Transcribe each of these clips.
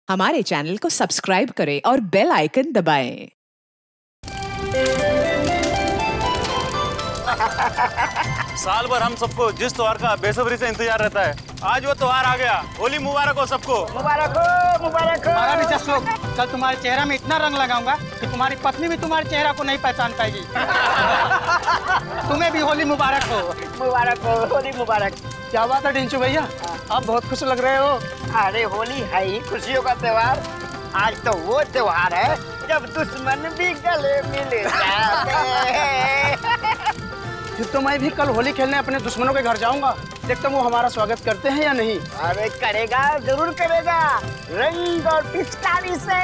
हमारे चैनल को सब्सक्राइब करें और बेल आइकन दबाएं। साल भर हम सबको जिस त्योहार का बेसब्री से इंतजार रहता है, आज वो त्योहार आ गया। होली मुबारक हो सबको। मुबारक हो, मुबारक हो। हमारा भी जश्न। कल तुम्हारे चेहरा में इतना रंग लगाऊंगा कि तुम्हारी पत्नी भी तुम्हारे चेहरा को नहीं पहचान पाएगी। तुम्हें भी होली मुबारक हो। मुबारक हो, होली मुबारक। क्या बात है टिंचू भैया, आप बहुत खुश लग रहे हो। अरे होली है ही खुशियों का त्योहार। आज तो वो त्योहार है जब दुश्मन भी गले मिल जाते हैं। फिर तो मैं भी कल होली खेलने अपने दुश्मनों के घर जाऊंगा, देखता हूँ वो हमारा स्वागत करते हैं या नहीं। अरे करेगा, जरूर करेगा, रंग और पिचकारी से।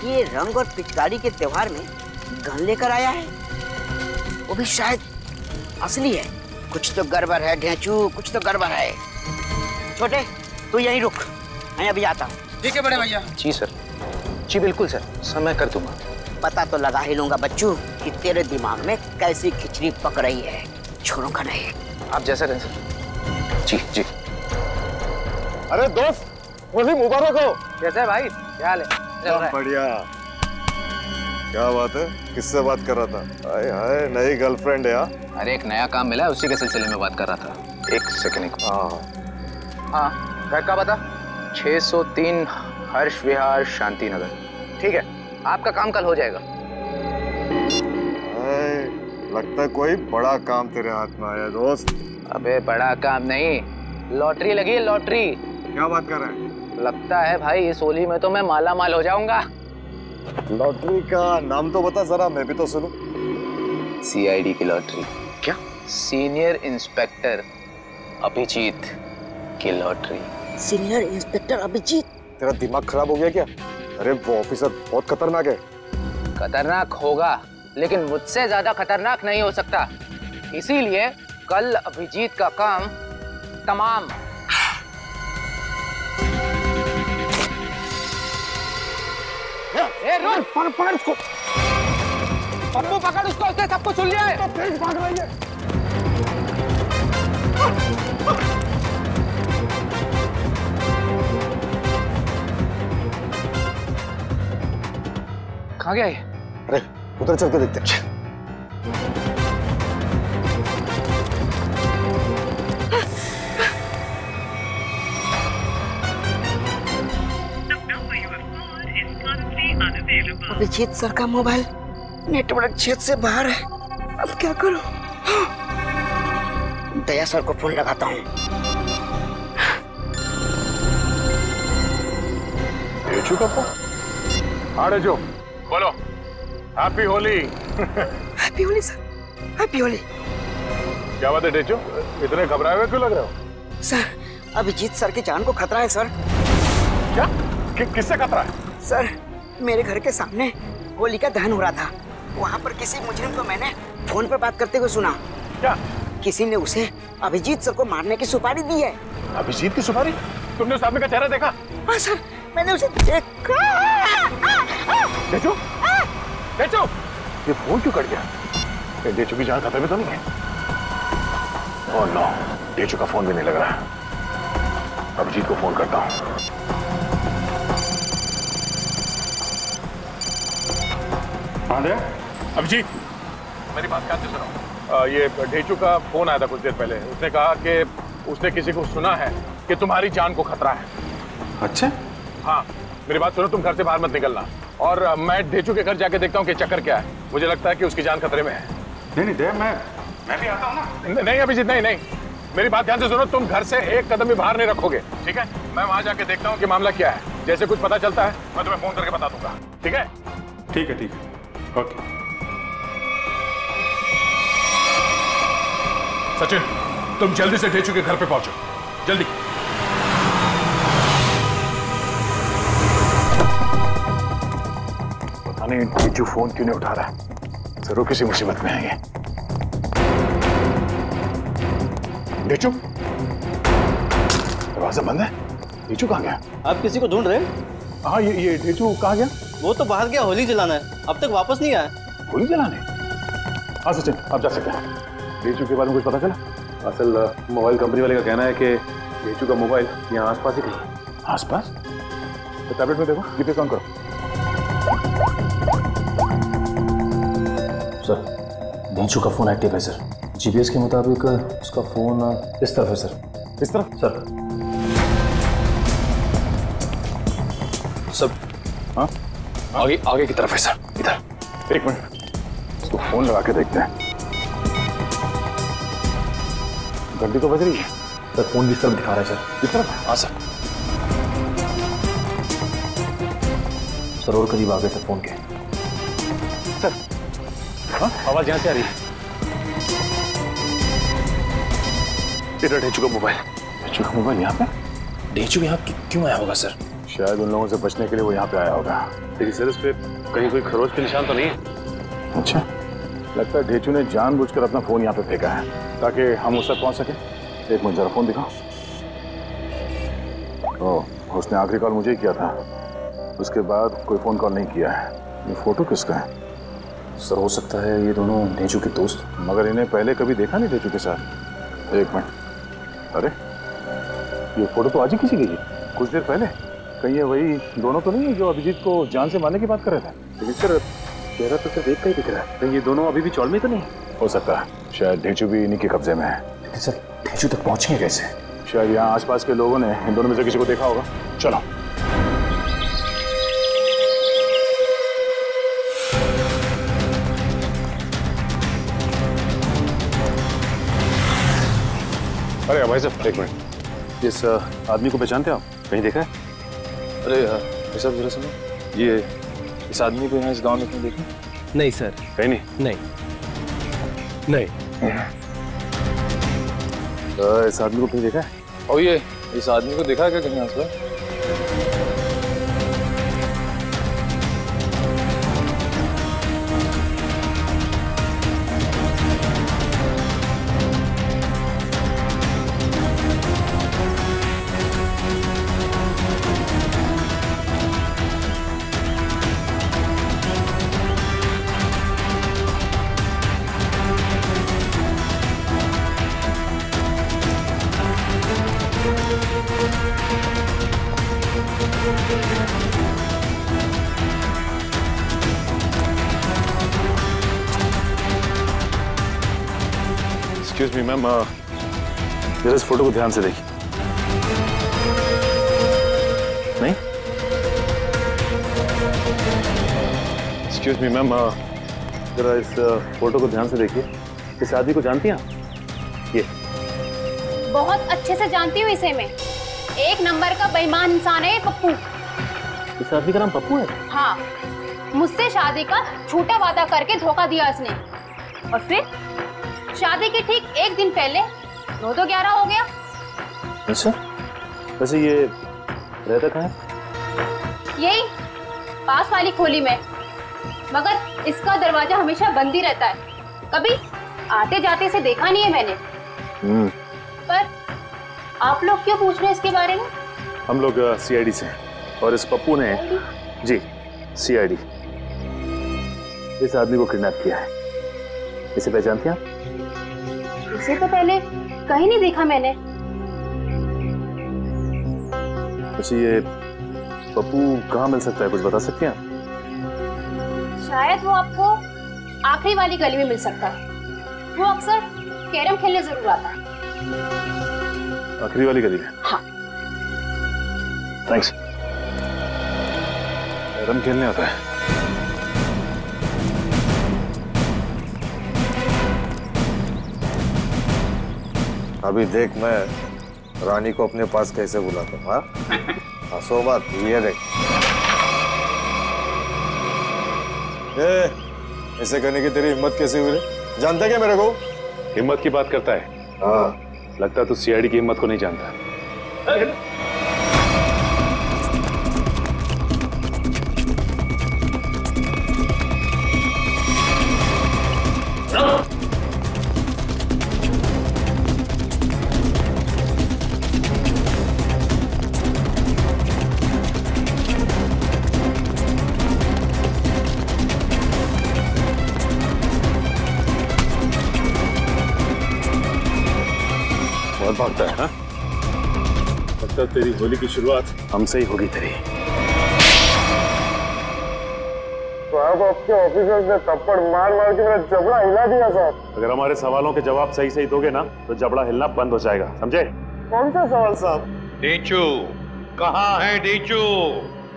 ये रंग और पिचकारी के त्योहार में गन लेकर आया है, वो भी शायद असली है। कुछ तो गड़बड़ है ढेंचू, कुछ तो गड़बड़ है। छोटे तू यहीं रुक, मैं अभी आता हूँ। ठीक है बड़े भैया। जी सर, जी बिल्कुल सर, समय कर दूंगा। पता तो लगा ही लूंगा बच्चू कि तेरे दिमाग में कैसी खिचड़ी पक रही है। छोड़ूंगा नहीं। आप जैसा कहें सर। जी जी। अरे दोस्त, होली मुबारक हो। कैसे है भाई, क्या हाल है? बढ़िया। क्या बात है, किससे बात कर रहा था? हाय हाय, नई गर्लफ्रेंड है? अरे एक नया काम मिला है, उसी के सिलसिले में बात कर रहा था। एक सेकंड। हाँ, घर का बता 603 हर्ष विहार शांति नगर। ठीक है, आपका काम कल हो जाएगा। लगता है कोई बड़ा काम तेरे हाथ में आया दोस्त। अबे बड़ा काम नहीं, लॉटरी लगी है, लॉटरी। क्या बात कर रहा है? लगता है भाई इस होली में तो मैं माला माल हो जाऊंगा। लॉटरी का नाम तो बता जरा, मैं भी तो सुनूं। CID की लॉटरी। क्या? सीनियर इंस्पेक्टर अभिजीत की लॉटरी। Senior inspector Abhijit? तेरा दिमाग खराब हो गया क्या? अरे वो ऑफिसर बहुत खतरनाक है। खतरनाक होगा, लेकिन मुझसे ज्यादा खतरनाक नहीं हो सकता। इसीलिए कल अभिजीत का काम तमाम। ए रुक, पकड़ उसको। पप्पू पकड़ उसको, उसने सब कुछ सुन लिया है। तो फिर भाग रही है। कहाँ गया ये? अरे उधर चल के देखते हैं। अभिजीत सर का मोबाइल नेटवर्क क्षेत्र से बाहर है। अब क्या करूं? दया सर को फोन लगाता हूँ। डेचू का फोन? हाँ डेचू, बोलो। Happy Holi. Happy Holi sir, happy Holi. क्या बात है डेचू, इतने घबराए हुए क्यों लग रहे हो? सर, अभिजीत सर की जान को खतरा है सर। क्या? किससे खतरा है? सर, मेरे घर के सामने होली का दहन हो रहा था। वहाँ पर किसी मुजरिम को मैंने फोन पर बात करते हुए सुना। क्या? किसी ने उसे अभिजीत सर को मारने की सुपारी दी है। अभिजीत की सुपारी? तुमने उस आदमी का चेहरा देखा? हाँ सर, मैंने उसे देखा। डेचू, डेचू, ये फोन क्यों कट गया? डेचू की जान खतरे में तो नहीं है? ओह नो, डेचू का फोन भी नहीं लग रहा है। अभिजीत को फोन करता हूँ। अभिजीत, मेरी बात ध्यान से सुनो। ये ढेचू का फोन आया था कुछ देर पहले। उसने कहा कि उसने किसी को सुना है कि तुम्हारी जान को खतरा है। अच्छा? हाँ, मेरी बात सुनो, तुम घर से बाहर मत निकलना। और मैं ढेचू के घर जाके देखता हूँ कि चक्कर क्या है। मुझे लगता है कि उसकी जान खतरे में है। नहीं देव, मैं भी आता हूँ ना। नहीं अभिजीत, नहीं, मेरी बात ध्यान से सुनो। तुम घर से एक कदम भी बाहर नहीं रखोगे, ठीक है? मैं वहां जाके देखता हूँ कि मामला क्या है। जैसे कुछ पता चलता है मैं तुम्हें फोन करके बता दूंगा, ठीक है? ठीक है, ओके। सचिन, तुम जल्दी से ढेचू के घर पे पहुंचो, जल्दी। पता नहीं ढेचू फोन क्यों नहीं उठा रहा है। जरूर किसी मुसीबत में है ये। ढेचू, दरवाजा बंद है। ढेचू कहाँ गया? आप किसी को ढूंढ रहे हैं? हाँ, ये ढेचू कहाँ गया? वो तो बाहर गया होली जलाना है, अब तक वापस नहीं आया। होली जलाने? हाँ सचिन, आप जा सकते हैं। ढेचू के बारे में कुछ पता चला? असल मोबाइल कंपनी वाले का कहना है कि ढेचू का मोबाइल यहाँ आसपास ही कहीं है। आसपास? तो टैबलेट में देखो, जीपीएस ऑन करो। सर, ढेचू का फोन एक्टिव है सर। जीपीएस के मुताबिक उसका फोन इस तरफ है सर। इस तरफ? सर। सब हाँ आगे की तरफ है सर, इधर। एक मिनट, इसको फोन लगा के देखते हैं। घंटी तो बज रही है सर। फोन भी इस तरफ दिखा रहा है सर। इस तरफ? हाँ सर। सर और करीब आ गए सर फोन के। सर, हाँ आवाज यहाँ से आ रही है। इधर ढेचू का मोबाइल। ढेचू का मोबाइल यहाँ पे? ढेचू यहाँ क्यों आया होगा सर? शायद उन लोगों से बचने के लिए वो यहाँ पे आया होगा। लेकिन सर इस पे कहीं कोई खरोच के निशान तो नहीं है? अच्छा, लगता है ढेचू ने जानबूझकर अपना फोन यहाँ पे फेंका है ताकि हम उस तक पहुँच सके। एक मिनट, जरा फोन दिखाओ। ओह, उसने आखिरी कॉल मुझे ही किया था, उसके बाद कोई फोन कॉल नहीं किया है। ये फोटो किसका है? सर हो सकता है ये दोनों ढेचू के दोस्त। मगर इन्हें पहले कभी देखा नहीं ढेचू के साथ। एक मिनट, अरे ये फोटो तो आज ही किसी की थी, कुछ देर पहले। कहीं ये वही दोनों तो नहीं है जो अभिजीत को जान से मारने की बात कर रहे थे? लेकिन सर चेहरा तो सिर्फ एक का ही दिख रहा है। कहीं ये दोनों अभी भी चौल में तो नहीं? हो सकता है, शायद ढेचू भी इन्हीं के कब्जे में है। लेकिन सर ढेचू तक पहुंचेंगे कैसे? शायद यहाँ आसपास के लोगों ने इन दोनों में से किसी को देखा होगा। चलो। अरे भाई साहब, एक मिनट, इस आदमी को पहचानते हो आप? कहीं देखा है? अरे सब जरा सुनो, ये इस आदमी को यहाँ इस गांव में कहीं देखा? नहीं सर। कहीं नहीं? नहीं। तो इस आदमी को कहीं देखा है? और ये इस आदमी को देखा है क्या कहीं आसपास? एक्सक्यूज मी मैम, जरा इस फोटो को ध्यान से देखिए। नहीं? एक्सक्यूज मी मैम, जरा इस फोटो को ध्यान से देखिए। इस आदमी को जानती हैं आप? ये बहुत अच्छे से जानती हूँ इसे मैं। एक नंबर का बेईमान इंसान है ये पप्पू। इस आदमी का नाम पप्पू है? हाँ, मुझसे शादी का झूठा वादा करके धोखा दिया इसने, और फिर शादी के ठीक एक दिन पहले 9-11 हो गया। अच्छा, वैसे ये रहता कहाँ है? यही पास वाली खोली में, मगर इसका दरवाजा हमेशा बंद ही रहता है। कभी आते जाते से देखा नहीं है मैंने। पर आप लोग क्यों पूछ रहे हैं इसके बारे में? हम लोग सीआईडी से हैं, और इस पप्पू ने जी सीआईडी इस आदमी को किडनैप किया है। इसे पहचानती हैं आप? इसे तो पहले कहीं नहीं देखा मैंने। अच्छा, ये पप्पू कहाँ मिल सकता है, कुछ बता सकती हैं आप? शायद वो आपको आखिरी वाली गली में मिल सकता है। वो अक्सर कैरम खेलने जरूर आता है। आखिरी वाली गली में? हाँ। थैंक्स। कैरम खेलने आता है? अभी देख मैं रानी को अपने पास कैसे बुलाता हूँ। हाँ, हंसो मत, ये देख। ऐसे करने की तेरी हिम्मत कैसे हुई रे? जानता क्या मेरे को? हिम्मत की बात करता है? हाँ। लगता है तू सीआईडी की हिम्मत को नहीं जानता। बहुत भागता है। हाँ, लगता तेरी होली की शुरुआत हमसे ही होगी तेरी। साहब आपके ऑफिसर्स ने थप्पड़ मार मार के मेरा जबड़ा हिला दिया साहब। अगर हमारे सवालों के जवाब सही सही दोगे ना तो जबड़ा हिलना बंद हो जाएगा, समझे? कौन सा सवाल साहब? डेचू कहाँ है? डेचू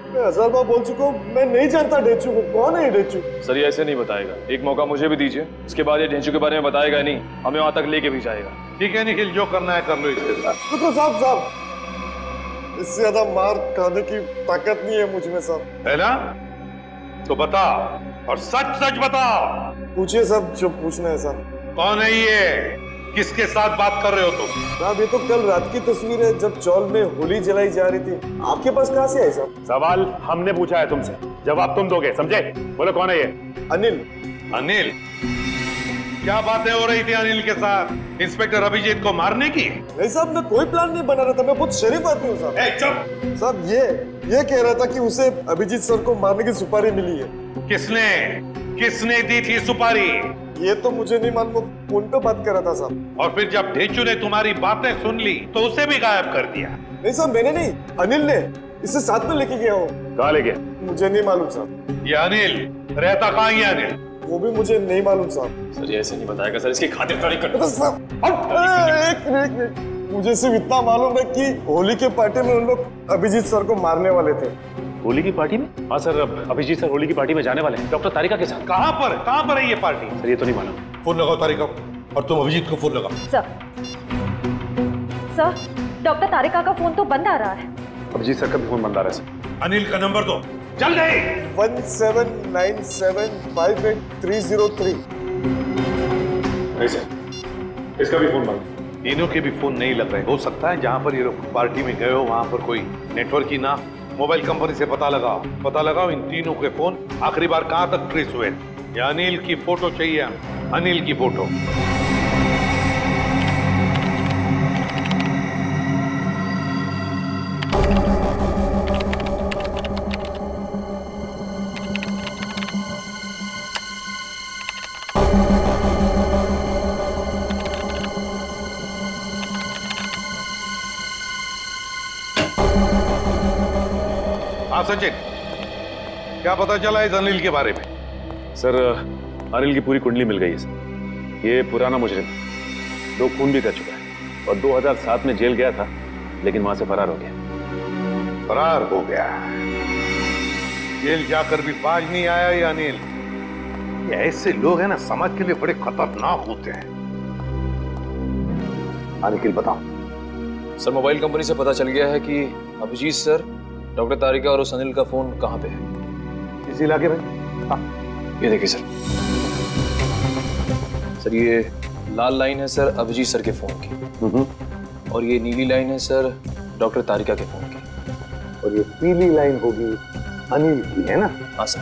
मैं 1000 बार बोल चुका हूँ, मैं नहीं जानता डेचू को। कौन है ये डेचू? सर ये ऐसे नहीं बताएगा, एक मौका मुझे भी दीजिए, उसके बाद ये डेचू के बारे में बताएगा नहीं, हमें वहां तक लेके भी जाएगा। ठीक है निखिल, जो करना है कर लो इसके साथ। रुको साहब, इससे ज्यादा मार खाने की ताकत नहीं है मुझ में साहब। है ना? तो बता, और सच सच बता। पूछिए साहब जो पूछना है साहब। कौन है ये? किसके साथ बात कर रहे हो तुम? साहब ये तो कल रात की तस्वीर है जब चौल में होली जलाई जा रही थी। आपके पास कहाँ से आई साहब? सवाल हमने पूछा है तुमसे, जवाब तुम दोगे, समझे? बोलो कौन है ये? अनिल। अनिल? क्या बातें हो रही थी अनिल के साथ? इंस्पेक्टर अभिजीत को मारने की? नहीं साहब, मैं कोई प्लान नहीं बना रहा था, मैं बहुत शरीफ आदमी हूँ साहब। चुप! साहब ये कह रहा था कि उसे अभिजीत सर को मारने की सुपारी मिली है। किसने दी थी सुपारी? ये तो मुझे नहीं मालूम, फोन पे बात कर रहा था साहब। और फिर जब ढेचू ने तुम्हारी बातें सुन ली तो उसे भी गायब कर दिया? नहीं साहब, मैंने नहीं, अनिल ने। इसे साथ में लेके गया हो। कहाँ ले गया? मुझे नहीं मालूम साहब। ये अनिल रहता कहाँ है? अनिल वो भी मुझे नहीं मालूम साहब। सर ये ऐसे नहीं बताएगा सर, इसकी खातिरदारी कर। एक मिनट, मुझे सिर्फ इतना मालूम है कि होली के पार्टी में उन लोग अभिजीत सर को मारने वाले थे। होली की पार्टी में? हाँ सर, अभिजीत सर होली की पार्टी में जाने वाले हैं डॉक्टर तारिका के साथ। कहाँ पर है ये पार्टी? सर ये तो नहीं मालूम। फोन लगाओ तारिका, और तुम अभिजीत को फोन लगाओ। सर डॉक्टर तारिका का फोन तो बंद आ रहा है। अभिजीत सर का भी फोन बंद आ रहा है सर। अनिल का नंबर दो, चल गए। 1797583003। नहीं सर, इसका भी फोन बंद। तीनों के भी फोन नहीं लग रहे। हो सकता है जहाँ पर ये लोग पार्टी में गए हो वहाँ पर कोई नेटवर्क ही ना। मोबाइल कंपनी से पता लगाओ इन तीनों के फोन आखिरी बार कहाँ तक ट्रेस हुए। या अनिल की फोटो चाहिए, अनिल की फोटो। हाँ सचिन, क्या पता चला इस अनिल के बारे में? सर अनिल की पूरी कुंडली मिल गई है सर। ये पुराना मुजरिम, 2 खून भी कर चुका है और 2007 में जेल गया था, लेकिन वहां से फरार हो गया। फरार हो गया? जेल जाकर भी बाज नहीं आया ये अनिल। ये ऐसे लोग हैं ना, समाज के लिए बड़े खतरनाक होते हैं। अनिल बताओ। सर मोबाइल कंपनी से पता चल गया है कि अभिजीत सर, डॉक्टर तारिका और उस अनिल का फोन कहाँ पे है? इस इलाके में। हाँ। ये देखिए सर, ये लाल लाइन है सर अभिजीत सर के फोन की, और ये नीली लाइन है सर डॉक्टर तारिका के फोन की, और ये पीली लाइन होगी अनिल की, है ना? हाँ सर।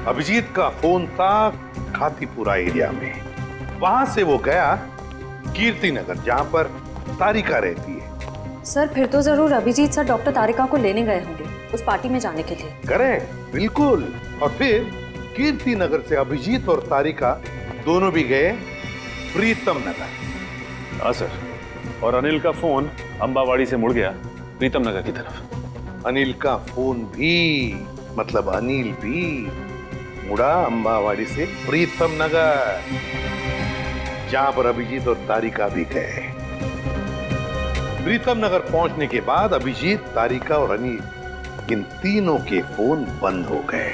अभिजीत का फोन था खातीपुरा एरिया में, वहां से वो गया कीर्ति नगर जहां पर तारिका रहती है। सर फिर तो जरूर अभिजीत सर डॉक्टर तारिका को लेने गए होंगे उस पार्टी में जाने के लिए। करेक्ट, बिल्कुल। और फिर कीर्ति नगर से अभिजीत और तारिका दोनों भी गए प्रीतम नगर। हाँ सर, और अनिल का फोन अंबावाड़ी से मुड़ गया प्रीतम नगर की तरफ। अनिल का फोन भी, मतलब अनिल भी मुड़ा अंबावाड़ी से प्रीतम नगर, जहां पर अभिजीत और तारिका भी गए। प्रीतम नगर पहुंचने के बाद अभिजीत, तारिका और अनिल, इन तीनों के फोन बंद हो गए।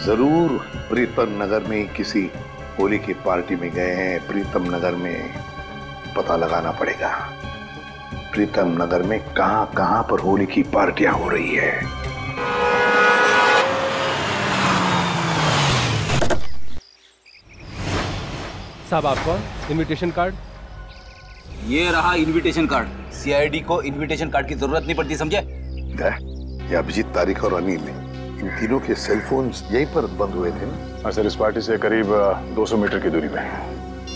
जरूर प्रीतम नगर में किसी होली की पार्टी में गए हैं। प्रीतम नगर में पता लगाना पड़ेगा, प्रीतम नगर में कहां पर होली की पार्टियां हो रही है। साहब आपको इनविटेशन कार्ड। ये रहा इनविटेशन कार्ड। सीआईडी को इनविटेशन कार्ड की जरूरत नहीं पड़ती, समझे? ये अभिजीत, तारिका और अनिल, इन तीनों के सेल फोन यहीं पर बंद हुए थे ना? हाँ सर, इस पार्टी से करीब 200 मीटर की दूरी पे।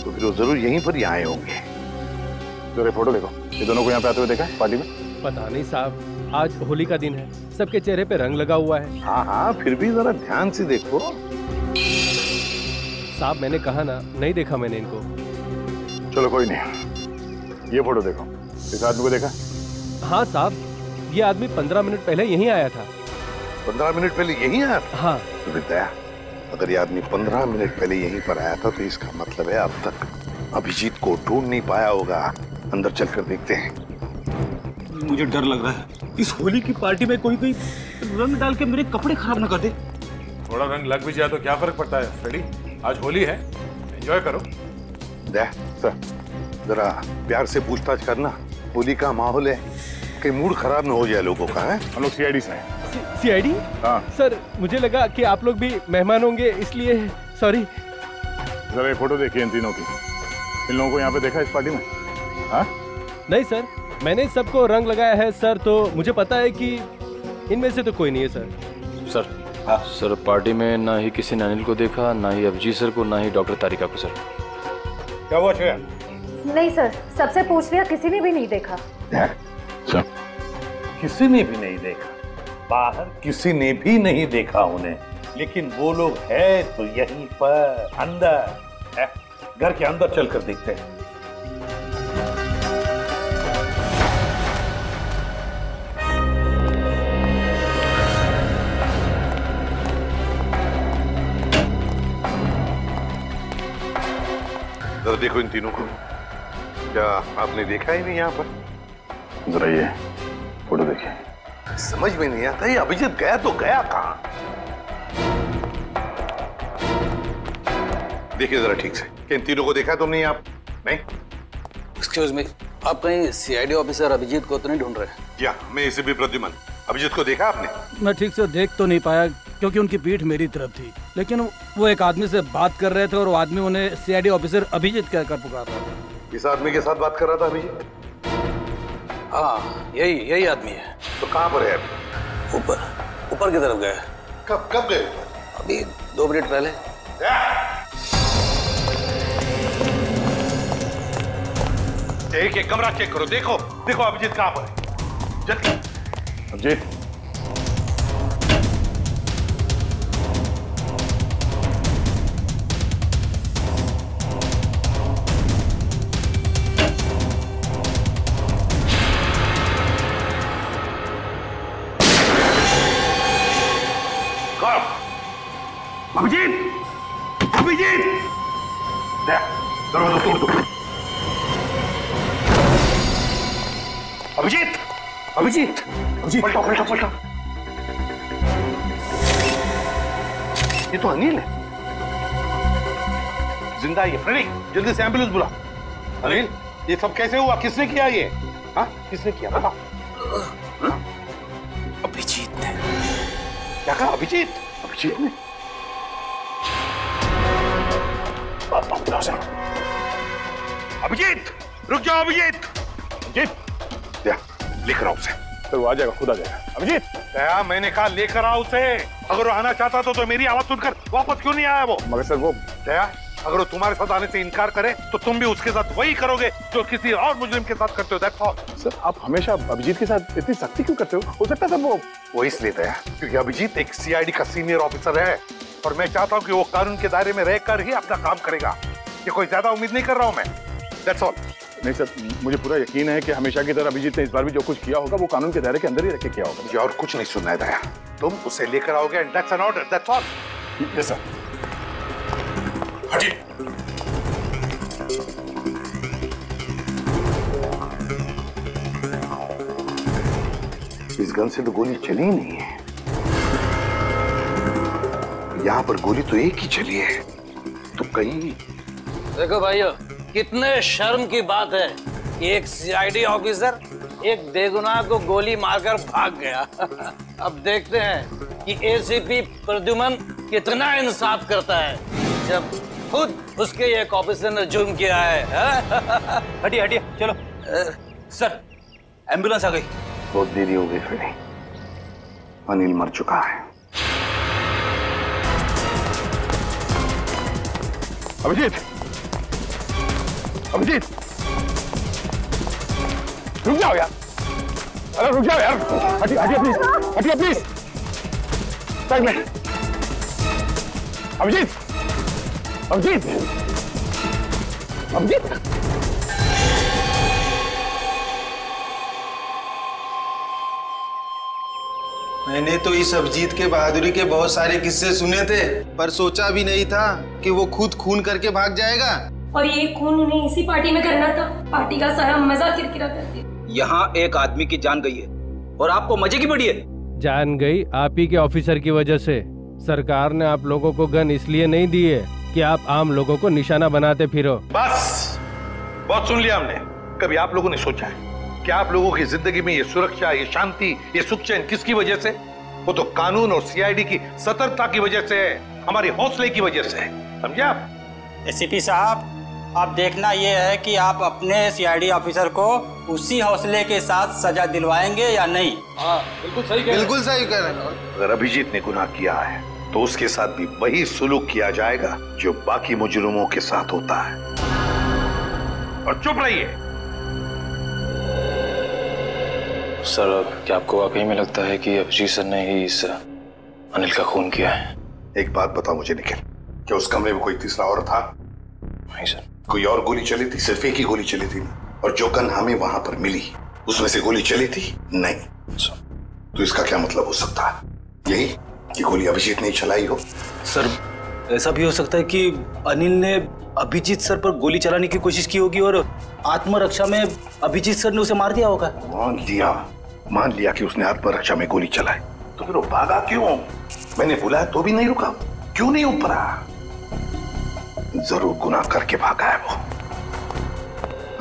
तो फिर वो जरूर यहीं पर ही आए होंगे। तो ये फोटो देखो, ये दोनों को यहाँ पे आते हुए देखा है पार्टी में? पता नहीं साहब, आज होली का दिन है, सबके चेहरे पे रंग लगा हुआ है। हाँ हाँ, फिर भी जरा ध्यान से देखो। साहब मैंने कहा ना, नहीं देखा मैंने इनको। चलो कोई नहीं, ये फोटो देखो। इस आदमी को देखा? हाँ साहब, ये आदमी 15 मिनट पहले यहीं आया था। 15 मिनट पहले यहीं आया? हाँ। तो दया, अगर ये आदमी 15 मिनट पहले यहीं पर आया था तो इसका मतलब है अब तक अभिजीत को ढूंढ नहीं पाया होगा। अंदर चलकर देखते हैं। मुझे डर लग रहा है, इस होली की पार्टी में कोई रंग डाल के मेरे कपड़े खराब ना कर दे। थोड़ा रंग लग भी जाए तो क्या फर्क पड़ता है फ्रेडी, आज होली है, एंजॉय करो। दया सर, जरा प्यार से पूछताछ करना, होली का माहौल है, कहीं मूड खराब ना हो जाए लोगों का। है हम लोग सीआईडी से हैं। सीआईडी? हाँ सर, मुझे लगा कि आप लोग भी मेहमान होंगे, इसलिए सॉरी। जरा ये फोटो देखिए इन तीनों की। इन लोगों को यहाँ पे देखा इस पार्टी में? हाँ? नहीं सर, मैंने सबको रंग लगाया है सर, तो मुझे पता है कि इनमें से तो कोई नहीं है सर। सर सर, पार्टी में ना ही किसी ने अनिल को देखा, ना ही अभिजीत सर को, ना ही डॉक्टर तारिका को। सर क्या हुआ श्रेया? नहीं सर, सबसे पूछ लिया, किसी ने भी नहीं देखा। सर, किसी ने भी नहीं देखा, बाहर किसी ने भी नहीं देखा उन्हें, लेकिन वो लोग है तो यहीं पर अंदर है। घर के अंदर चलकर देखते हैं। जरा देखो इन तीनों को, क्या आपने देखा ही नहीं यहाँ पर? जरा ये फोटो देखिए। समझ में नहीं आता, ये अभिजीत गया तो गया कहाँ? देखिए जरा ठीक से, कि इन तीनों को देखा तुमने? आप नहीं? एक्सक्यूज मी, आप कहीं सीआईडी ऑफिसर अभिजीत को तो नहीं ढूंढ रहे? क्या मैं इसे भी प्रद्युमन, अभिजीत को देखा आपने? मैं ठीक से देख तो नहीं पाया क्योंकि उनकी पीठ मेरी तरफ थी, लेकिन वो एक आदमी से बात कर रहे थे और वो आदमी उन्हें सीआईडी ऑफिसर अभिजीत कहकर पुकार रहा था। किस आदमी के साथ बात कर रहा था अभिजीत? हाँ, यही आदमी है। तो कहाँ पर है अभी? ऊपर की तरफ गए। कब गए? अभी 2 मिनट पहले। एक कमरा चेक करो, देखो अभिजीत कहाँ पर है। जल्दी। अभिजीत, अभिजीत, दरवाजा तोड़ दो। अभिजीत, पलटो। ये तो अनिल है, जिंदा है ये। फ्रेडी, जल्दी से एम्बुलेंस बुला। अनिल, ये सब कैसे हुआ? किसने किया ये? हाँ, किसने किया बताओ। अभिजीत ने। क्या कहा? अभिजीत ने? अभिजीत, रुक जाओ अभिजीत। लेकर आओ उसे। तो वो आ जाएगा, खुद आ जाएगा। अभिजीत, क्या मैंने कहा लेकर आओ उसे। अगर वो आना चाहता तो मेरी आवाज सुनकर वापस क्यों नहीं आया वो? मगर सर वो दया, अगर वो तुम्हारे साथ आने से इनकार करे तो तुम भी उसके साथ वही करोगे जो किसी और मुजरिम के साथ करते हो। That's all. सर, आप हमेशा अभिजीत के साथ इतनी सख्ती क्यों करते हो सकता है सर वो इसलिए दया क्योंकि अभिजीत एक सीआईडी का सीनियर ऑफिसर है और मैं चाहता हूँ कि वो कानून के दायरे में रहकर ही अपना काम करेगा। ये कोई ज्यादा उम्मीद नहीं कर रहा हूँ मैं। That's all. नहीं सर, मुझे पूरा यकीन है कि हमेशा की तरह अभिजीत ने इस बार भी जो कुछ किया होगा वो कानून के दायरे के अंदर ही रख के किया होगा। मुझे और कुछ नहीं सुनना है दया, तुम उसे लेकर आओगे and that's an order. That's all. Yes sir. हटिए। इस गन से तो गोली चली ही नहीं है। यहाँ पर गोली तो एक ही चली है, तो कहीं। देखो भाइयों, कितने शर्म की बात है कि एक सीआईडी ऑफिसर एक बेगुनाह को गोली मारकर भाग गया। अब देखते हैं कि एसीपी प्रद्युमन कितना इंसाफ करता है जब खुद उसके एक ऑफिसर ने जुर्म किया है। हटिए चलो। सर, एम्बुलेंस आ गई। बहुत देरी हो गई फ्रेडी, अनिल मर चुका है। अभिजीत, रुक जाओ यार। अरे रुक जाओ यार। हटिए प्लीज। साइड में। अभिजीत, अभिजीत, अभिजीत, मैंने तो इस अभिजीत के बहादुरी के बहुत सारे किस्से सुने थे, पर सोचा भी नहीं था कि वो खुद खून करके भाग जाएगा। और ये खून उन्हें इसी पार्टी में करना था। पार्टी का सारा मजा किरकिरा कर दिया। यहाँ एक आदमी की जान गई है और आपको मजे की पड़ी है। जान गई आप ही के ऑफिसर की वजह से। सरकार ने आप लोगों को गन इसलिए नहीं दी है कि आप आम लोगों को निशाना बनाते फिरो। बस बहुत सुन लिया हमने। कभी आप लोगों ने सोचा है कि आप लोगों की जिंदगी में ये सुरक्षा, ये शांति, ये सुख चैन किसकी वजह से? वो तो कानून और सीआईडी की सतर्कता की वजह से है, हमारे हौसले की वजह से। समझे आप? एसीपी साहब, अब देखना ये है कि आप अपने सीआईडी ऑफिसर को उसी हौसले के साथ सजा दिलवाएंगे या नहीं। हाँ, बिल्कुल सही कह रहे हैं। अगर अभिजीत ने गुनाह किया है तो उसके साथ भी वही सुलूक किया जाएगा जो बाकी मुजरिमों के साथ होता है। और चुप रहिए। सर, क्या आपको वाकई में लगता है कि अभिजीत सर ने ही इस अनिल का खून किया है? एक बात बताओ मुझे निखिल, क्या उस कमरे में कोई तीसरा और था? नहीं सर। कोई और गोली चली थी? सिर्फ एक ही गोली चली थी। और जो गन हमें वहां पर मिली उसमें से गोली चली थी? नहीं। तो इसका क्या मतलब हो सकता है? यही कि गोली अभिजीत ने चलाई हो? सर, ऐसा भी हो सकता है कि अनिल ने अभिजीत सर पर गोली चलाने की कोशिश की होगी और आत्मरक्षा में अभिजीत सर ने उसे मार दिया होगा। मान लिया कि उसने आत्मरक्षा में गोली चलाई, तो फिर वो भागा क्यों? मैंने बुलाया तो भी नहीं रुका, क्यों नहीं उपरा? जरूर गुनाह करके भागा है वो।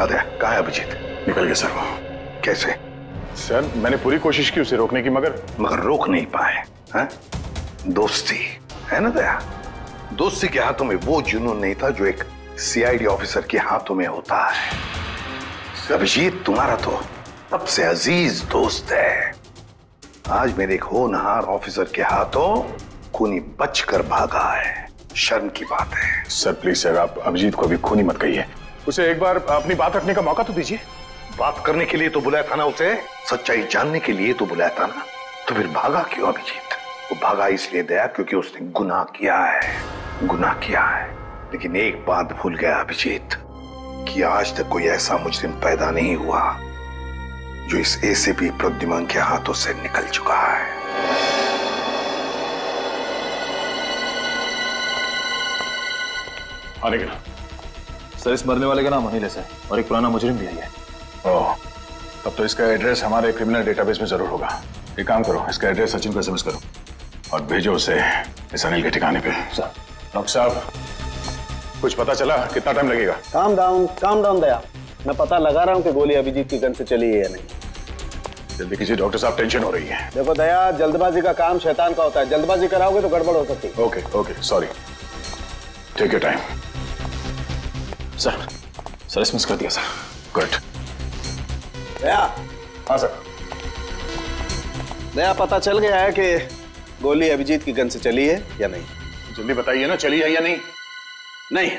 अरे कहाँ है अभिजीत? निकल गया सर वो। कैसे? सर, मैंने पूरी कोशिश की उसे रोकने की, मगर रोक नहीं पाए। हैं? दोस्ती है ना दया? दोस्ती के हाथों में वो जुनून नहीं था जो एक सीआईडी ऑफिसर के हाथों में होता है। अभिजीत तुम्हारा तो सबसे अजीज दोस्त है। आज मेरे एक होनहार ऑफिसर के हाथों खूनी बचकर भागा है। शर्म की बात है। सर प्लीज सर, आप अभिजीत को अभी खूनी मत कहिए। उसे एक बार अपनी बात रखने का मौका तो दीजिए। बात करने के लिए तो बुलाया था ना उसे, सच्चाई जानने के लिए तो बुलाया था ना। तो फिर भागा क्यों अभिजीत? वो भागा इसलिए दया क्योंकि उसने गुनाह किया है। लेकिन एक बात भूल गया अभिजीत कि आज तक कोई ऐसा मुजरिम पैदा नहीं हुआ जो इस एसीपी प्रद्युमन के हाथों से निकल चुका है। आने के ना सर, इस मरने वाले का नाम अनिल है और एक पुराना मुजरिम भी है। ओह, तब तो इसका एड्रेस हमारे क्रिमिनल डेटाबेस में जरूर होगा। एक काम करो, इसका एड्रेस सचिन को एसएमएस करो और भेजो उसे इस अनिल के ठिकाने पे। सर। डॉक्टर साहब, कुछ पता चला? कितना टाइम लगेगा? काम डाउन दया। मैं पता लगा रहा हूँ कि गोली अभिजीत की गन से चली है या नहीं। जल्दी कीजिए डॉक्टर साहब, टेंशन हो रही है। देखो दया, जल्दबाजी का काम शैतान का होता है। जल्दबाजी कराओगे तो गड़बड़ हो सकती है। Okay, sorry. Take your time. Sir SMS कर दिया सर। गुड। दया। हाँ सर। दया, पता चल गया है कि गोली अभिजीत की गन से चली है या नहीं? जल्दी बताइए ना, चली है या नहीं? नहीं।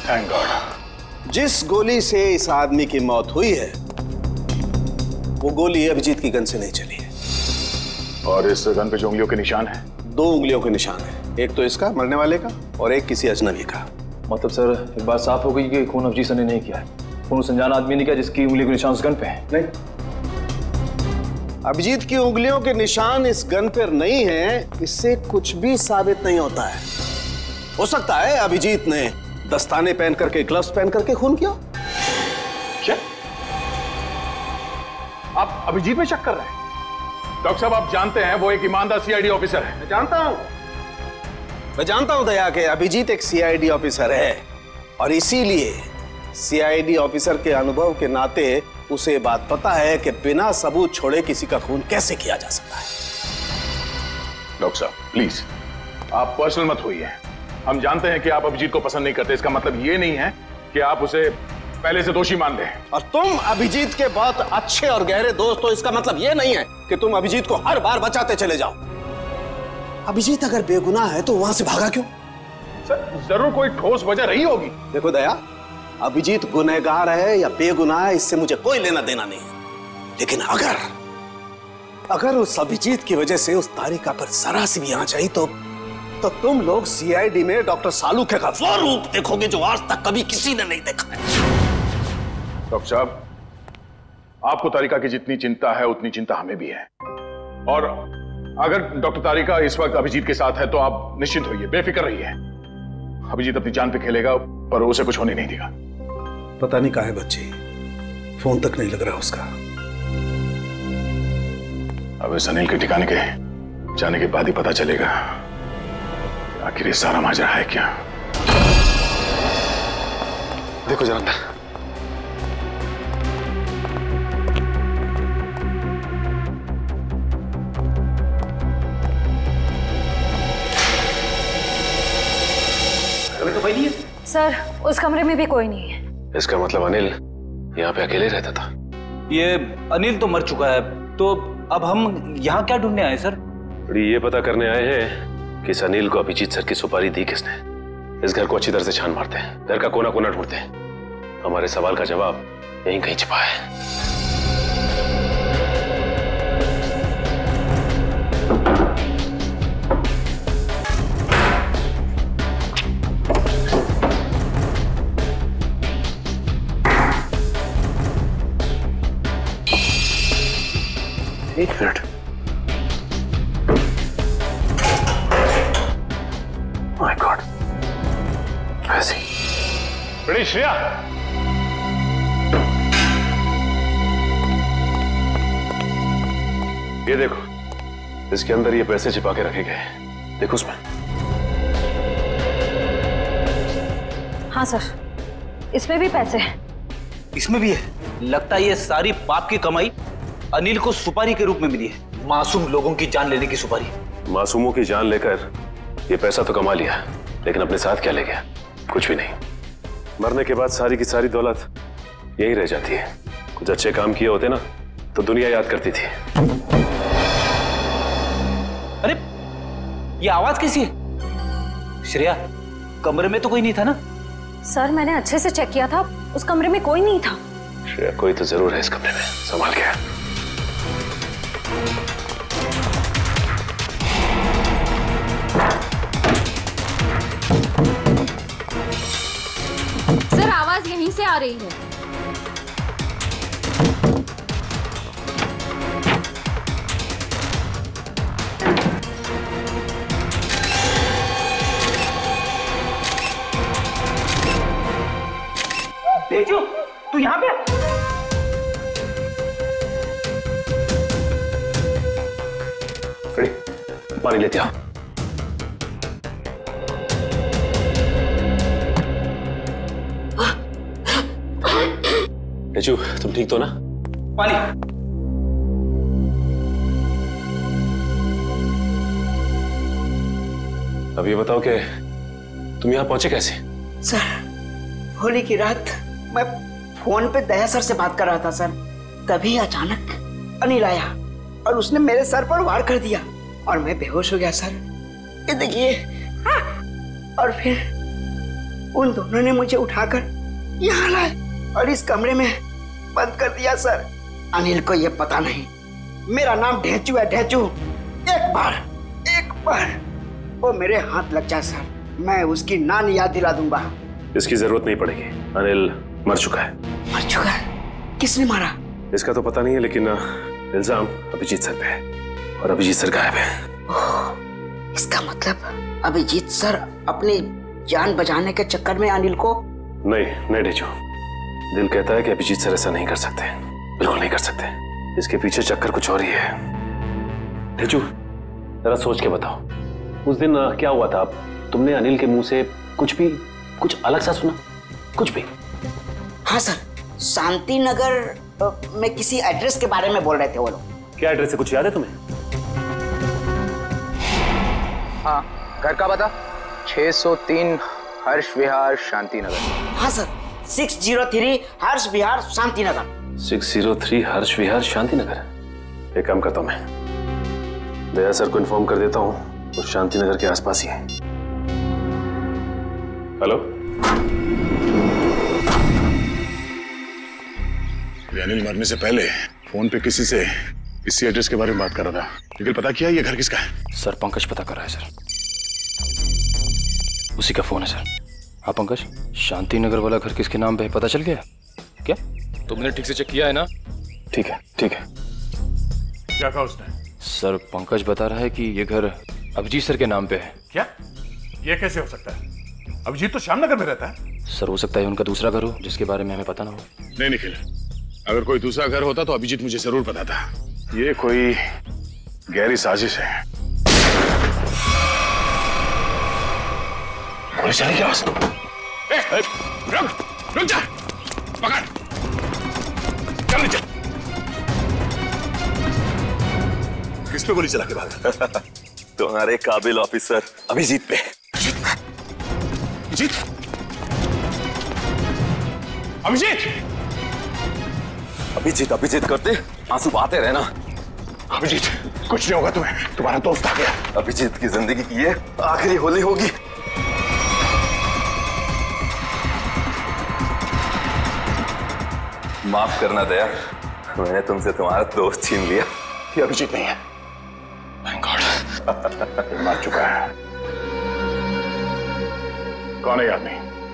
Thank God. जिस गोली से इस आदमी की मौत हुई है वो गोली अभिजीत की गन से नहीं चली है। और इस गन पे जो उंगलियों के निशान है? 2 उंगलियों के निशान है, एक तो इसका मरने वाले का और एक किसी अजनबी का। मतलब सर, एक बात साफ हो गई कि खून अभिजीत सर ने नहीं किया है। खून उस अनजान आदमी ने किया जिसकी उंगली के निशान उस गन पे है। नहीं, अभिजीत की उंगलियों के निशान इस गन पर नहीं है, इससे कुछ भी साबित नहीं होता है। हो सकता है अभिजीत ने दस्ताने पहन करके, ग्लव्स पहन करके खून किया। क्या आप अभिजीत में शक कर रहे हैं? डॉक्टर साहब, आप जानते हैं वो एक ईमानदार सीआईडी ऑफिसर है। मैं जानता हूं दया कि अभिजीत एक सीआईडी ऑफिसर है और इसीलिए सीआईडी ऑफिसर के अनुभव के नाते उसे बात पता है कि बिना सबूत छोड़े किसी का खून कैसे किया जा सकता है। डॉक्टर साहब प्लीज, आप पर्सनल मत होइए। हम जानते हैं कि आप अभिजीत को पसंद नहीं करते। इसका मतलब ये नहीं है कि आप उसे पहले से दोषी मान लें। और तुम अभिजीत के बहुत अच्छे और गहरे दोस्त हो, इसका मतलब ये नहीं है कि तुम अभिजीत को हर बार बचाते चले जाओ। अभिजीत अगर बेगुनाह है तो वहां से भागा क्यों? सर, जरूर कोई ठोस वजह रही होगी। देखो दया, अभिजीत गुनहगार है या बेगुनाह है इससे मुझे कोई लेना देना नहीं है। लेकिन अगर उस अभिजीत की वजह से उस तारिका पर जरा सी भी आंच आई तो तो तुम लोग सीआईडी में डॉक्टर सालू के वो रूप देखोगे जो आज तक कभी किसी ने नहीं देखा है। डॉक्टर साहब, आपको तारिका की जितनी चिंता है उतनी चिंता हमें भी है। और अगर डॉक्टर तारिका इस वक्त अभिजीत के साथ है तो आप निश्चिंत होइए, बेफिक्र रहिए। अभिजीत अपनी जान पे खेलेगा पर उसे कुछ होने नहीं देगा। पता नहीं कहाँ है बच्ची, फोन तक नहीं लग रहा उसका। अब इस अनिल के ठिकाने के जाने के बाद ही पता चलेगा आखिर ये सारा माजरा है क्या। देखो जरा अंदर। अभी तो कोई नहीं है सर, उस कमरे में भी कोई नहीं है। इसका मतलब अनिल यहाँ पे अकेले रहता था। ये अनिल तो मर चुका है, तो अब हम यहाँ क्या ढूंढने आए सर? ये पता करने आए हैं कि इस अनिल को अभिजीत सर की सुपारी दी किसने। इस घर को अच्छी तरह से छान मारते हैं, घर का कोना कोना ढूंढते हैं। हमारे सवाल का जवाब यहीं कहीं छिपा है। एक मिनट, माय गॉड, ऐसे बड़ी श्रेया, ये देखो, इसके अंदर ये पैसे छिपा के रखे गए हैं। देखो उसमें। हाँ सर, इसमें भी पैसे हैं। इसमें भी है। लगता है ये सारी पाप की कमाई अनिल को सुपारी के रूप में मिली है। मासूम लोगों की जान लेने की सुपारी। मासूमों की जान लेकर ये पैसा तो कमा लिया, लेकिन अपने साथ क्या ले गया? कुछ भी नहीं। मरने के बाद सारी की सारी दौलत यही रह जाती है। कुछ अच्छे काम किए होते ना तो दुनिया याद करती थी। अरे ये आवाज कैसी है? श्रेया, कमरे में तो कोई नहीं था ना? सर, मैंने अच्छे से चेक किया था, उस कमरे में कोई नहीं था। श्रेया, कोई तो जरूर है इस कमरे में, संभाल के। सर, आवाज यहीं से आ रही है। तेजू, तू यहाँ पे? पानी लेते आओ। तेजू, तुम ठीक तो ना? पानी। अब ये बताओ कि तुम यहाँ पहुंचे कैसे? सर, होली की रात मैं फोन पे दया सर से बात कर रहा था सर, तभी अचानक अनिल आया और उसने मेरे सर पर वार कर दिया और मैं बेहोश हो गया सर। ये देखिए। और फिर उन दोनों ने मुझे उठाकर यहाँ लाए और इस कमरे में बंद कर दिया सर। अनिल को ये पता नहीं मेरा नाम ढेंचू है, ढेंचू। एक बार वो मेरे हाथ लग जाए सर, मैं उसकी नान याद दिला दूंगा। इसकी जरूरत नहीं पड़ेगी, अनिल मर चुका है। मर चुका है? किसने मारा? इसका तो पता नहीं है, लेकिन इल्जाम अभिजीत सर पे है और अभिजीत सर गायब है। इसका मतलब अभिजीत सर अपनी जान बचाने के चक्कर में अनिल को? नहीं ढेंचू, दिल कहता है कि अभिजीत सर ऐसा नहीं कर सकते, बिल्कुल नहीं कर सकते। इसके पीछे चक्कर कुछ और ही है। ढेंचू, जरा सोच के बताओ, उस दिन क्या हुआ था? तुमने अनिल के मुंह से कुछ अलग सा सुना? कुछ भी? हाँ सर, शांति नगर में किसी एड्रेस के बारे में बोल रहे थे वो लोग। क्या एड्रेस है, कुछ याद है तुम्हें? हाँ, घर का पता 603 हर्ष विहार शांति नगर। हाँ सर, 603 हर्ष विहार शांति नगर। 603 हर्ष विहार शांति नगर। एक काम करता हूं, मैं दया सर को इन्फॉर्म कर देता हूं, वो शांति नगर के आसपास ही है। हेलो, अनिल मरने से पहले फोन पे किसी से इसी एड्रेस के बारे में बात कर रहा था। लेकिन पता किया ये घर किसका है? सर, पंकज पता कर रहा है सर। उसी का फोन है सर। हाँ पंकज, शांति नगर वाला घर किसके नाम पे है पता चल गया क्या? तुमने ठीक से चेक किया है ना? ठीक है ठीक है। क्या कहा उसने? सर पंकज बता रहा है कि ये घर अभिजीत सर के नाम पे है। क्या? ये कैसे हो सकता है? अभिजीत तो श्यामनगर में रहता है। सर हो सकता है उनका दूसरा घर हो जिसके बारे में हमें पता ना हो। नहीं निखिल, अगर कोई दूसरा घर होता तो अभिजीत मुझे जरूर बताता। ये कोई गहरी साजिश है। गोली चली क्या? रुक जा, पकड़, चल नीचे। किस पे गोली चला के भागा? तुम्हारे काबिल ऑफिसर अभिजीत पे। अभिजीत? अभिजीत? अभिजीत अभिजीत करते आंसू बहाते रहना। अभिजीत कुछ नहीं होगा तुम्हें, तुम्हारा दोस्त आ गया। अभिजीत की जिंदगी की ये आखिरी होली होगी। माफ करना दया, मैंने तुमसे तुम्हारा दोस्त छीन लिया। ये अभिजीत नहीं है। Thank God. मार चुका है। कौन है आदमी?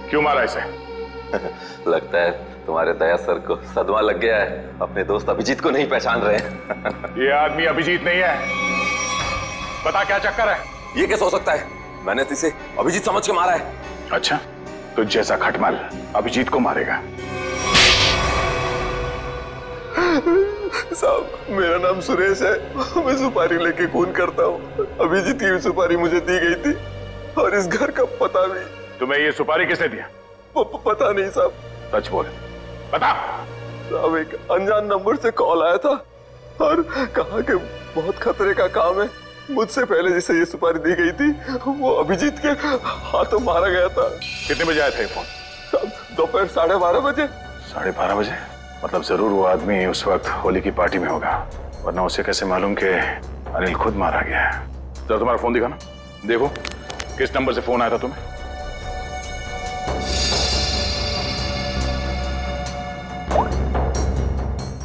क्यों मारा इसे? लगता है तुम्हारे दया सर को सदमा लग गया है, अपने दोस्त अभिजीत को नहीं पहचान रहे हैं। ये आदमी अभिजीत नहीं है। बता क्या चक्कर है? ये कैसे हो सकता है? मैंने तो इसे अभिजीत समझ के मारा है। अच्छा, तो जैसा खटमल अभिजीत को मारेगा। साहब मेरा नाम सुरेश है, मैं सुपारी लेके खून करता हूँ। अभिजीत की सुपारी मुझे दी गई थी और इस घर का पता भी। तुम्हें ये सुपारी किसने दिया? पता नहीं साहब। सच बोल, बता। साहब एक अनजान नंबर से कॉल आया था और कहा कि बहुत खतरे का काम है। मुझसे पहले जिसे ये सुपारी दी गई थी वो अभिजीत के हाथों मारा गया था। कितने बजे आया था ये फोन? साहब दोपहर 12:30 बजे। 12:30 बजे? मतलब जरूर वो आदमी उस वक्त होली की पार्टी में होगा, वरना उसे कैसे मालूम कि अनिल खुद मारा गया है। जरा तुम्हारा फोन दिखाना, देखो किस नंबर से फोन आया था तुम्हें।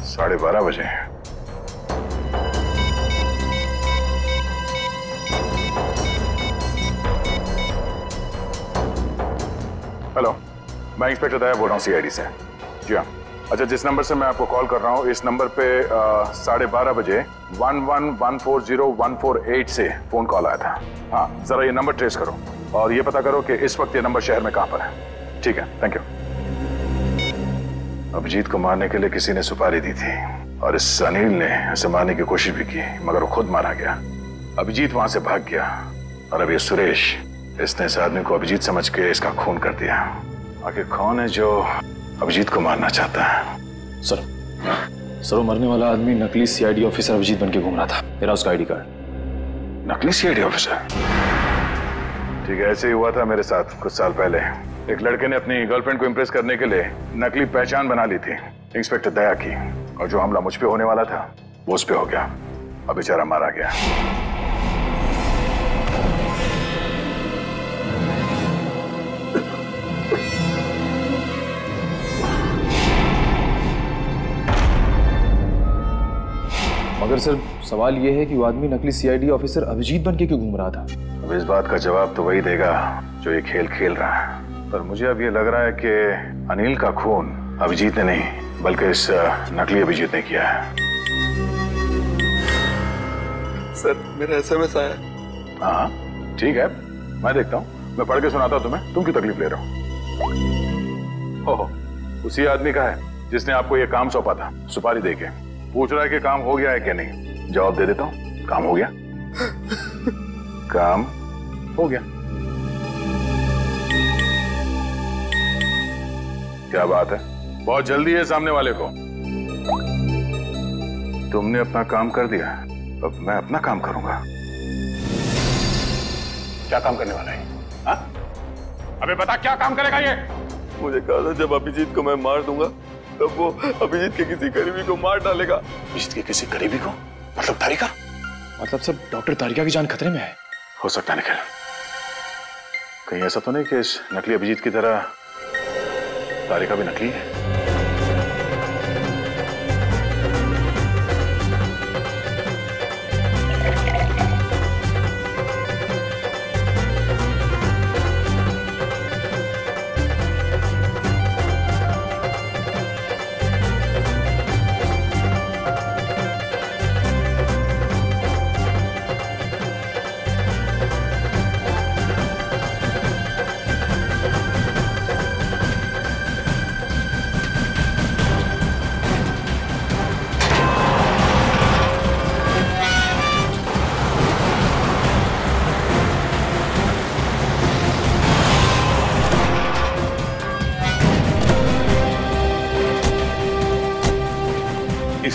साढ़े 12 बजे। हेलो, मैं इंस्पेक्टर दया बोल रहा हूँ सीआईडी से। जी हाँ। अच्छा, जिस नंबर से मैं आपको कॉल कर रहा हूँ इस नंबर पे 12:30 बजे 11140148 से फोन कॉल आया था। हाँ, जरा ये नंबर ट्रेस करो और ये पता करो कि इस वक्त ये नंबर शहर में कहाँ पर है। ठीक है, थैंक यू। अभिजीत को मारने के लिए किसी ने सुपारी दी थी और इस अनिल ने इसे मारने की कोशिश भी की, मगर वो खुद मारा गया। अभिजीत वहां से भाग गया और अब ये सुरेश, इसने इस आदमी को अभिजीत समझ के इसका खून कर दिया। आखिर कौन है जो अभिजीत को मारना चाहता है? सर वो मरने वाला आदमी नकली सीआईडी ऑफिसर अभिजीत बन के घूम रहा था। मेरा उसका आईडी कार्ड। नकली सीआईडी ऑफिसर? ठीक है, ऐसे ही हुआ था मेरे साथ कुछ साल पहले। एक लड़के ने अपनी गर्लफ्रेंड को इम्प्रेस करने के लिए नकली पहचान बना ली थी, इंस्पेक्टर दया की, और जो हमला मुझ पे होने वाला था वो उस पे हो गया। अब बेचारा मारा गया। मगर सर सवाल ये है कि वो आदमी नकली सीआईडी ऑफिसर अभिजीत बन के क्यों घूम रहा था? अब इस बात का जवाब तो वही देगा जो ये खेल खेल रहा है, पर मुझे अब ये लग रहा है कि अनिल का खून अभिजीत ने नहीं बल्कि इस नकली अभिजीत ने किया है। सर मेरा एसएमएस आया। हाँ ठीक है, मैं देखता हूँ, मैं पढ़ के सुनाता हूँ तुम्हें। तुम क्यों तकलीफ ले रहे हो? ओहो, उसी आदमी का है जिसने आपको ये काम सौंपा था, सुपारी देके। पूछ रहा है कि काम हो गया है क्या नहीं। जवाब दे देता हूँ, काम हो गया। काम हो गया। क्या बात है, बहुत जल्दी है सामने वाले को। तुमने अपना काम कर दिया, अब मैं अपना काम करूंगा। क्या काम करने वाला है? हाँ? अबे बता, क्या काम करेगा ये? मुझे कहा था जब अभिजीत को मैं मार दूंगा तब वो अभिजीत के किसी करीबी को मार डालेगा। अभिजीत के किसी करीबी को? मतलब तारिका? मतलब सब डॉक्टर तारिका की जान खतरे में है। हो सकता है निखिल, कहीं ऐसा तो नहीं कि इस नकली अभिजीत की तरह तारिका भी नकली है?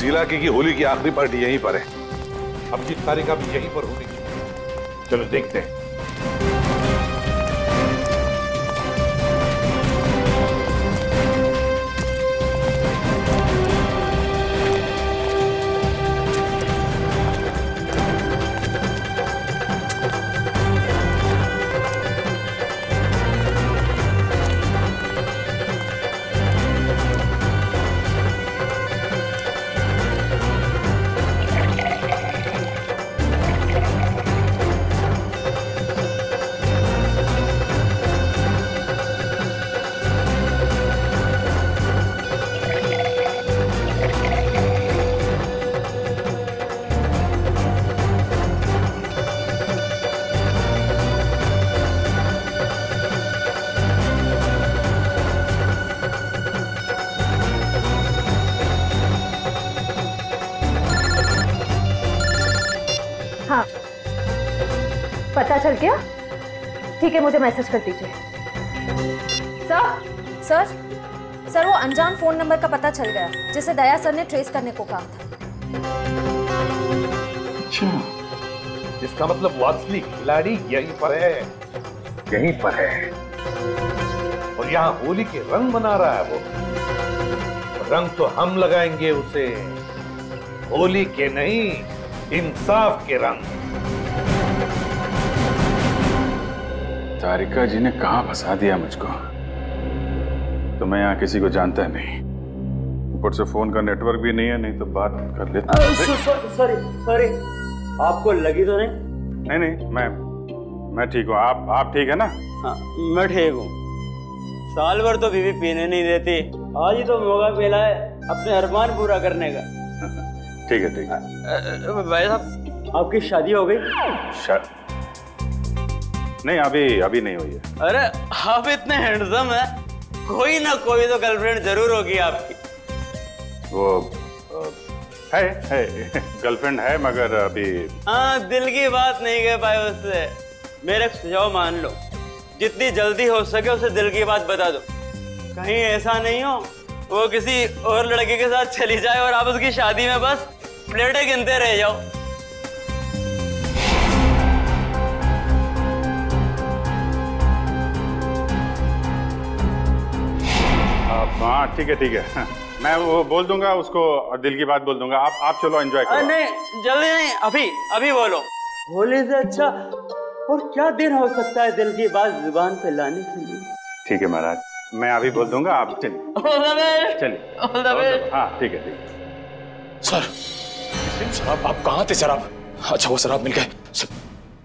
इलाके की होली की आखिरी पार्टी यहीं पर है। अभिजीत तारिका भी यहीं पर होगी। चलो देखते हैं। हाँ, पता चल गया? ठीक है, मुझे मैसेज कर दीजिए। सर सर वो अनजान फोन नंबर का पता चल गया जिसे दया सर ने ट्रेस करने को कहा था। अच्छा, इसका मतलब वो असली खिलाड़ी यहीं पर है, यहीं पर है। और यहाँ होली के रंग बना रहा है वो। रंग तो हम लगाएंगे उसे, होली के नहीं, इंसाफ के रंग। तारिका जी ने कहां फंसा दिया मुझको। तो मैं यहाँ किसी को जानता नहीं, ऊपर से फोन का नेटवर्क भी नहीं है, नहीं तो बात कर लेता। सॉरी, आपको लगी तो नहीं? नहीं, मैं ठीक हूँ। आप ठीक है ना? हाँ, मैं ठीक हूँ। साल भर तो बीवी पीने नहीं देती, आज ही तो मौका मिला है अपने अरमान पूरा करने का। ठीक है। भाई साहब, आपकी शादी हो गई? नहीं, अभी नहीं हुई है। अरे आप इतने हैंडसम है, कोई ना कोई तो गर्लफ्रेंड जरूर होगी आपकी। वो है गर्लफ्रेंड है, मगर अभी। हाँ, दिल की बात नहीं कह पाए उससे। मेरे सुझाव मान लो, जितनी जल्दी हो सके उसे दिल की बात बता दो। कहीं ऐसा नहीं हो वो किसी और लड़के के साथ चली जाए और आप उसकी शादी में बस प्लेटें गिनते रह जाओ। हाँ, ठीक है। मैं वो बोल दूंगा उसको, दिल की बात बोल दूंगा। आप चलो एंजॉय करो। नहीं, जल्दी नहीं, अभी बोलो। होली से अच्छा और क्या दिन हो सकता है दिल की बात जुबान पे लाने के लिए। ठीक है महाराज, मैं अभी बोल दूंगा, आप चलिए। हाँ, ठीक है। सर आप कहाँ थे सर? आप अच्छा, वो सर आप मिल गए। सर,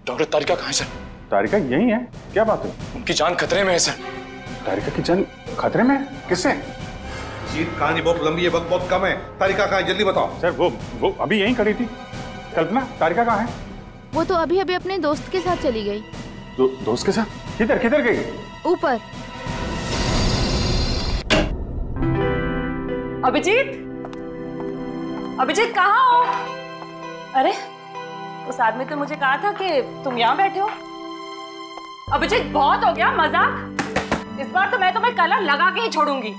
डॉक्टर तारिका कहाँ है सर? तारिका यही है, क्या बात है? उनकी जान खतरे में है सर। तारिका की जान खतरे में? किससे? जीत, कहानी बहुत लंबी है, वक्त बहुत कम है। तारिका कहाँ है, जल्दी बताओ। सर वो अभी यहीं खड़ी थी। कल्पना, तारिका कहाँ है? वो तो अभी अपने दोस्त के साथ चली गई। दोस्त के साथ? किधर गई? ऊपर। अभिजीत कहाँ हो? अरे उस आदमी तो मुझे कहा था कि तुम यहाँ बैठे हो। अभिजीत, बहुत हो गया मजाक। इस बार तो मैं तुम्हें कलर लगा के ही छोड़ूंगी।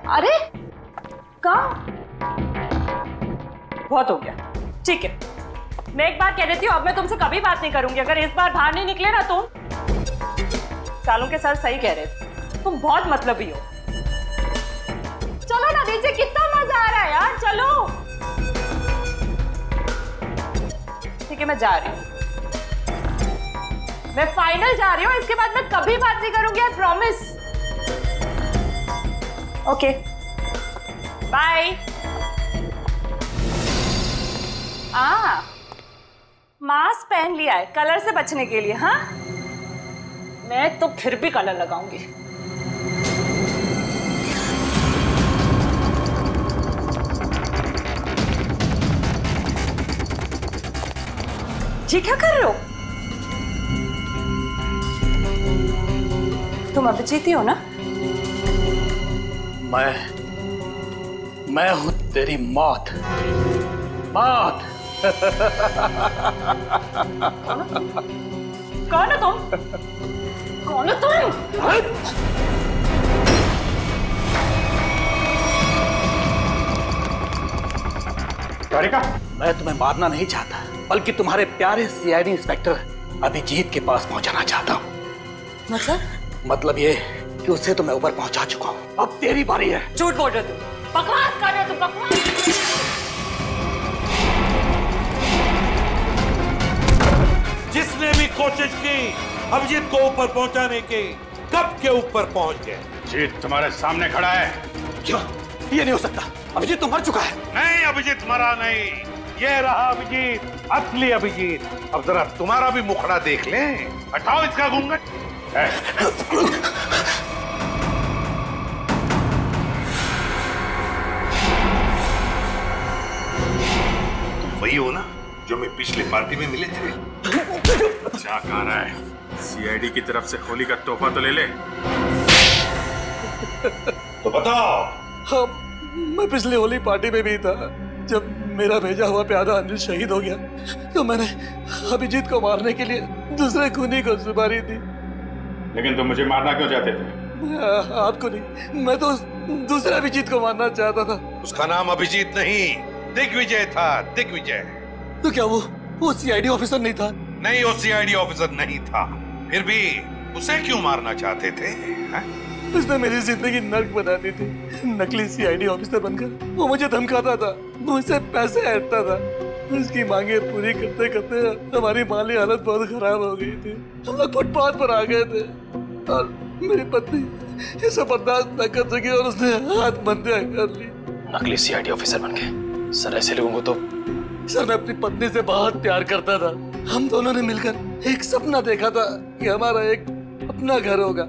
अरे कहाँ? बहुत हो गया, ठीक है। मैं एक बार कह देती हूँ, अब मैं तुमसे कभी बात नहीं करूंगी अगर इस बार बाहर नहीं निकले ना तुम। सालों के सर सही कह रहे थे, तुम बहुत मतलबी हो। चलो ना नीचे, कितना मजा आ रहा है यार, चलो। ठीक है, मैं जा रही हूँ, मैं फाइनल जा रही हूँ। इसके बाद मैं कभी बात नहीं करूंगी, I promise. Okay, bye. Mask पहन लिया है कलर से बचने के लिए। हाँ, मैं तो फिर भी कलर लगाऊंगी। जी क्या कर रहे हो तुम? अभिजीत ही हो ना? मैं हूं तेरी मौत। कौन हो तुम? कौन हो तुम? तारिका, मैं तुम्हें मारना नहीं चाहता, बल्कि तुम्हारे प्यारे सीआईडी इंस्पेक्टर अभिजीत के पास पहुंचाना चाहता हूँ। मतलब ये कि उससे तो मैं ऊपर पहुंचा चुका हूँ, अब तेरी बारी है। झूठ बोल रहे तुम, बकवास कर रहे हो तुम, बकवास। जिसने भी कोशिश की अभिजीत को ऊपर पहुंचाने की, कब के ऊपर पहुंच गए। जीत तुम्हारे सामने खड़ा है। क्यों? ये नहीं हो सकता, अभिजीत तो मर चुका है। नहीं, अभिजीत मरा नहीं, ये रहा अभिजीत, असली अभिजीत। अब जरा तुम्हारा भी मुखड़ा देख लें। हटाओ इसका घूंघट। तुम वही हो ना जो मैं पिछले पार्टी में मिले थे? क्या कह रहा है? सीआईडी की तरफ से होली का तोहफा तो ले ले। तो बताओ। हाँ, मैं पिछली होली पार्टी में भी था। जब मेरा भेजा हुआ प्यादा अनिल शहीद हो गया तो मैंने अभिजीत को मारने के लिए दूसरे खूनी को सुपारी दी। लेकिन तुम मुझे मारना क्यों चाहते थे? आपको नहीं, मैं तो दूसरे अभिजीत को मारना चाहता था। उसका नाम अभिजीत नहीं, दिग्विजय था, दिग्विजय। तो क्या वो सीआईडी ऑफिसर नहीं था? नहीं, वो सीआईडी ऑफिसर नहीं था। फिर भी उसे क्यों मारना चाहते थे? उसने मेरी जिंदगी नर्क बना दी थी। नकली सीआईडी ऑफिसर बनकर वो मुझे धमकाता था, मुझसे पैसे ऐंठता था। उसकी मांगे पूरी करते करते हमारी माली हालत बहुत खराब हो गई थी। हम लोग फुटपाथ पर आ गए थे और मेरी पत्नी ये सब बर्दाश्त न कर सकी और उसने हाथ बंधे कर ली। नकली सीआईडी ऑफिसर बन गए सर। ऐसे लोगों को तो सर, मैं अपनी पत्नी से बहुत प्यार करता था। हम दोनों ने मिलकर एक सपना देखा था कि हमारा एक अपना घर होगा,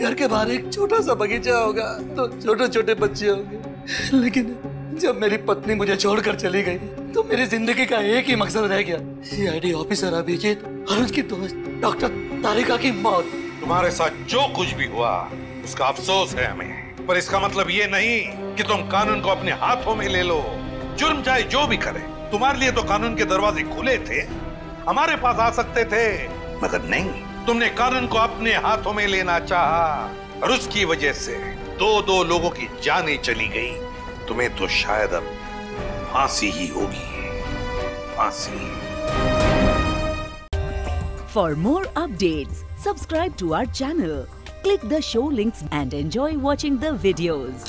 घर के बाहर एक छोटा सा बगीचा होगा, तो छोटे छोटे बच्चे होंगे। लेकिन जब मेरी पत्नी मुझे छोड़कर चली गई तो मेरी जिंदगी का एक ही मकसद रह गया, सीआईडी ऑफिसर अभिजीत और उसकी दोस्त डॉक्टर तारिका की मौत। तुम्हारे साथ जो कुछ भी हुआ उसका अफसोस है हमें, पर इसका मतलब ये नहीं कि तुम कानून को अपने हाथों में ले लो। जुर्म चाहे जो भी करे, तुम्हारे लिए तो कानून के दरवाजे खुले थे, हमारे पास आ सकते थे, मगर नहीं, तुमने कानून को अपने हाथों में लेना चाहा और उसकी वजह से दो लोगों की जानें चली गई। तुम्हें तो शायद अब फांसी ही होगी, फांसी। For more updates, subscribe to our channel, click the show links and enjoy watching the videos.